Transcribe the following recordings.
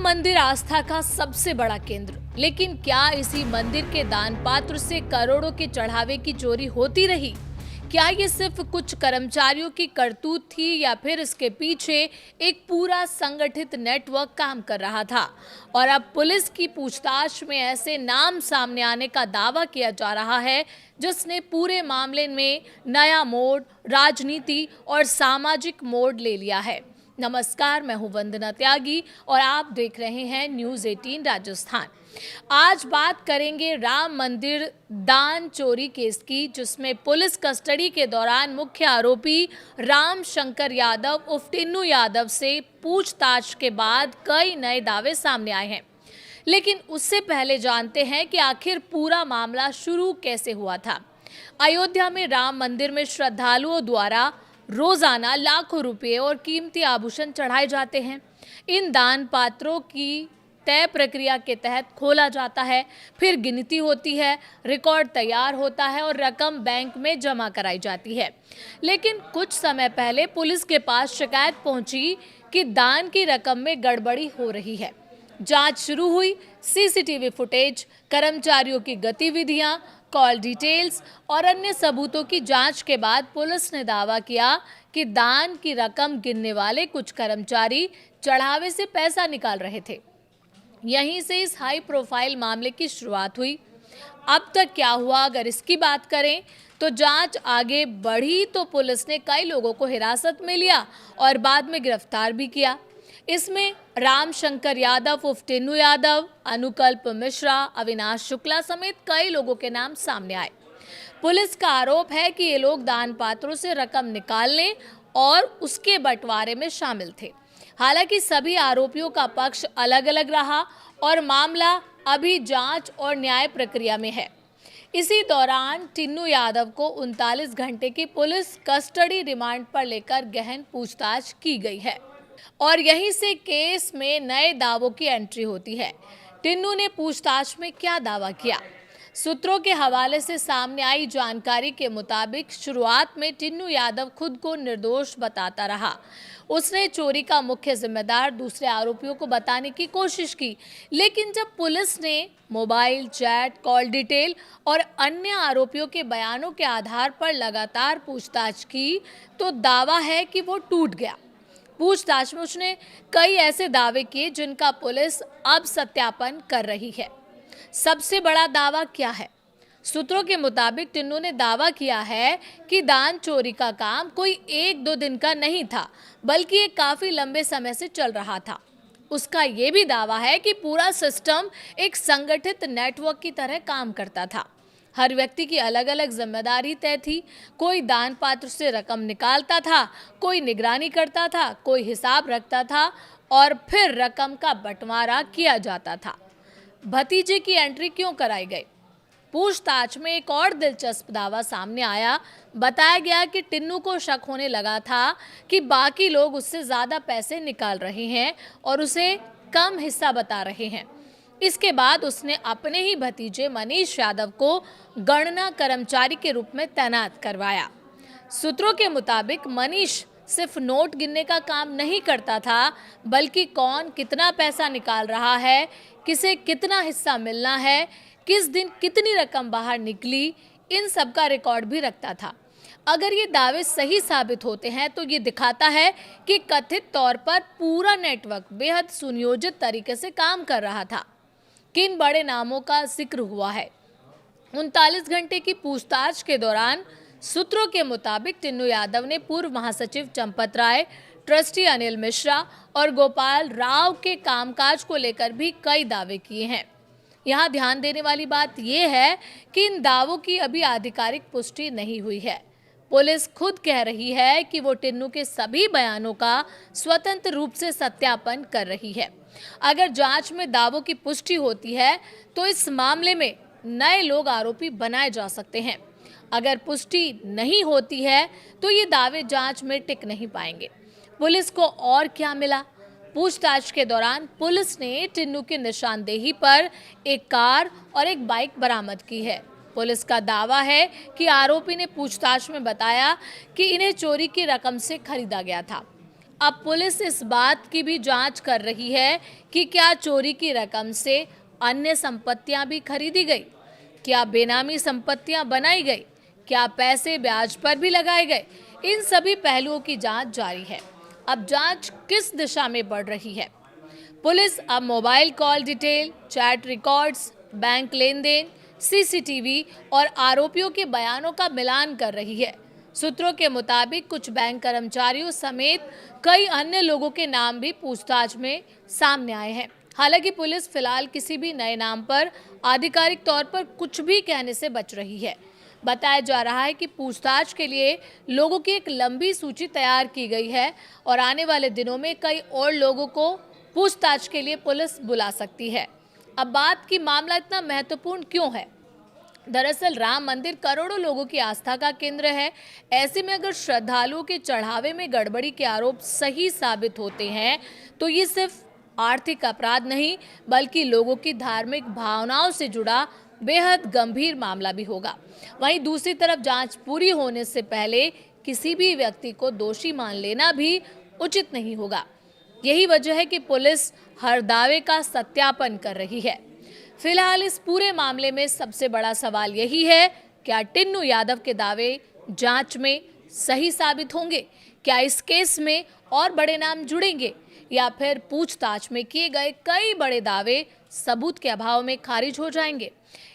मंदिर आस्था का सबसे बड़ा केंद्र, लेकिन क्या इसी मंदिर के दान पात्र से करोड़ों के चढ़ावे की चोरी होती रही? क्या ये सिर्फ कुछ कर्मचारियों की करतूत थी या फिर इसके पीछे एक पूरा संगठित नेटवर्क काम कर रहा था? और अब पुलिस की पूछताछ में ऐसे नाम सामने आने का दावा किया जा रहा है जिसने पूरे मामले में नया मोड़, राजनीति और सामाजिक मोड़ ले लिया है। नमस्कार, मैं हूं वंदना त्यागी और आप देख रहे हैं न्यूज़ 18 राजस्थान। आज बात करेंगे राम मंदिर दान चोरी केस की, जिसमें पुलिस कस्टडी के दौरान मुख्य आरोपी राम शंकर यादव उर्फ टिन्नू यादव से पूछताछ के बाद कई नए दावे सामने आए हैं। लेकिन उससे पहले जानते हैं कि आखिर पूरा मामला शुरू कैसे हुआ था। अयोध्या में राम मंदिर में श्रद्धालुओं द्वारा रोजाना लाखों रुपए और कीमती आभूषण चढ़ाए जाते हैं। इन दान पात्रों की तय प्रक्रिया के तहत खोला जाता है, फिर गिनती होती है, रिकॉर्ड तैयार होता है और रकम बैंक में जमा कराई जाती है। लेकिन कुछ समय पहले पुलिस के पास शिकायत पहुंची कि दान की रकम में गड़बड़ी हो रही है। जांच शुरू हुई। सीसीटीवी फुटेज, कर्मचारियों की गतिविधियां, कॉल डिटेल्स और अन्य सबूतों की जांच के बाद पुलिस ने दावा किया कि दान की रकम गिनने वाले कुछ कर्मचारी चढ़ावे से पैसा निकाल रहे थे। यहीं से इस हाई प्रोफाइल मामले की शुरुआत हुई। अब तक क्या हुआ, अगर इसकी बात करें तो जांच आगे बढ़ी तो पुलिस ने कई लोगों को हिरासत में लिया और बाद में गिरफ्तार भी किया। इसमें राम शंकर यादव उर्फ टिन्नू यादव, अनुकल्प मिश्रा, अविनाश शुक्ला समेत कई लोगों के नाम सामने आए। पुलिस का आरोप है कि ये लोग दान पात्रों से रकम निकालने और उसके बंटवारे में शामिल थे। हालांकि सभी आरोपियों का पक्ष अलग अलग रहा और मामला अभी जांच और न्याय प्रक्रिया में है। इसी दौरान टिन्नू यादव को 39 घंटे की पुलिस कस्टडी रिमांड पर लेकर गहन पूछताछ की गई है और यहीं से केस में नए दावों की एंट्री होती है। टिन्नू ने पूछताछ में क्या दावा किया? सूत्रों के हवाले से सामने आई जानकारी के मुताबिक शुरुआत में टिन्नू यादव खुद को निर्दोष बताता रहा। उसने चोरी का मुख्य जिम्मेदार दूसरे आरोपियों को बताने की कोशिश की, लेकिन जब पुलिस ने मोबाइल, चैट, कॉल डिटेल और अन्य आरोपियों के बयानों के आधार पर लगातार पूछताछ की तो दावा है कि वो टूट गया। पूछताछ में उसने कई ऐसे दावे किए जिनका पुलिस अब सत्यापन कर रही है। सबसे बड़ा दावा क्या है? सूत्रों के मुताबिक टिन्नू ने दावा किया है कि दान चोरी का काम कोई 1-2 दिन का नहीं था, बल्कि ये काफी लंबे समय से चल रहा था। उसका ये भी दावा है कि पूरा सिस्टम एक संगठित नेटवर्क की तरह काम करता था। हर व्यक्ति की अलग अलग जिम्मेदारी तय थी। कोई दान पात्र से रकम निकालता था, कोई निगरानी करता था, कोई हिसाब रखता था और फिर रकम का बंटवारा किया जाता था। भतीजे की एंट्री क्यों कराई गई? पूछताछ में एक और दिलचस्प दावा सामने आया। बताया गया कि टिन्नू को शक होने लगा था कि बाकी लोग उससे ज्यादा पैसे निकाल रहे हैं और उसे कम हिस्सा बता रहे हैं। इसके बाद उसने अपने ही भतीजे मनीष यादव को गणना कर्मचारी के रूप में तैनात करवाया। सूत्रों के मुताबिक मनीष सिर्फ नोट गिनने का काम नहीं करता था, बल्कि कौन कितना पैसा निकाल रहा है, किसे कितना हिस्सा मिलना है, किस दिन कितनी रकम बाहर निकली, इन सब का रिकॉर्ड भी रखता था। अगर ये दावे सही साबित होते हैं तो ये दिखाता है कि कथित तौर पर पूरा नेटवर्क बेहद सुनियोजित तरीके से काम कर रहा था। किन बड़े नामों का जिक्र हुआ है? 39 घंटे की पूछताछ के दौरान सूत्रों के मुताबिक टिन्नू यादव ने पूर्व महासचिव चंपत राय, ट्रस्टी अनिल मिश्रा और गोपाल राव के कामकाज को लेकर भी कई दावे किए हैं। यहाँ ध्यान देने वाली बात यह है कि इन दावों की अभी आधिकारिक पुष्टि नहीं हुई है। पुलिस खुद कह रही है कि वो टिन्नू के सभी बयानों का स्वतंत्र रूप से सत्यापन कर रही है। अगर जांच में दावों की पुष्टि होती है तो इस मामले में नए लोग आरोपी बनाए जा सकते हैं। अगर पुष्टि नहीं होती है तो ये दावे जांच में टिक नहीं पाएंगे। पुलिस को और क्या मिला? पूछताछ के दौरान पुलिस ने टिन्नू की निशानदेही पर एक कार और एक बाइक बरामद की है। पुलिस का दावा है कि आरोपी ने पूछताछ में बताया कि इन्हें चोरी की रकम से खरीदा गया था। अब पुलिस इस बात की भी जांच कर रही है कि क्या चोरी की रकम से अन्य संपत्तियां भी खरीदी गई, क्या बेनामी संपत्तियां बनाई गई, क्या पैसे ब्याज पर भी लगाए गए। इन सभी पहलुओं की जांच जारी है। अब जांच किस दिशा में बढ़ रही है? पुलिस अब mobile call detail, chat records, bank लेन देन, सीसीटीवी और आरोपियों के बयानों का मिलान कर रही है। सूत्रों के मुताबिक कुछ बैंक कर्मचारियों समेत कई अन्य लोगों के नाम भी पूछताछ में सामने आए हैं। हालांकि पुलिस फिलहाल किसी भी नए नाम पर आधिकारिक तौर पर कुछ भी कहने से बच रही है। बताया जा रहा है कि पूछताछ के लिए लोगों की एक लंबी सूची तैयार की गई है और आने वाले दिनों में कई और लोगों को पूछताछ के लिए पुलिस बुला सकती है। अब बात की मामला इतना महत्वपूर्ण क्यों है? दरअसल राम मंदिर करोड़ों लोगों की आस्था का केंद्र है। ऐसे में अगर श्रद्धालुओं के चढ़ावे में गड़बड़ी के आरोप सही साबित होते हैं तो ये सिर्फ आर्थिक अपराध नहीं बल्कि लोगों की धार्मिक भावनाओं से जुड़ा बेहद गंभीर मामला भी होगा। वहीं दूसरी तरफ जांच पूरी होने से पहले किसी भी व्यक्ति को दोषी मान लेना भी उचित नहीं होगा। यही वजह है कि पुलिस हर दावे का सत्यापन कर रही है। फिलहाल इस पूरे मामले में सबसे बड़ा सवाल यही है, क्या टिन्नू यादव के दावे जांच में सही साबित होंगे? क्या इस केस में और बड़े नाम जुड़ेंगे या फिर पूछताछ में किए गए कई बड़े दावे सबूत के अभाव में खारिज हो जाएंगे?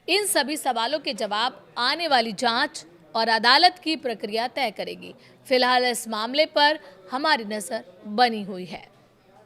इन सभी सवालों के जवाब आने वाली जांच और अदालत की प्रक्रिया तय करेगी। फिलहाल इस मामले पर हमारी नजर बनी हुई है।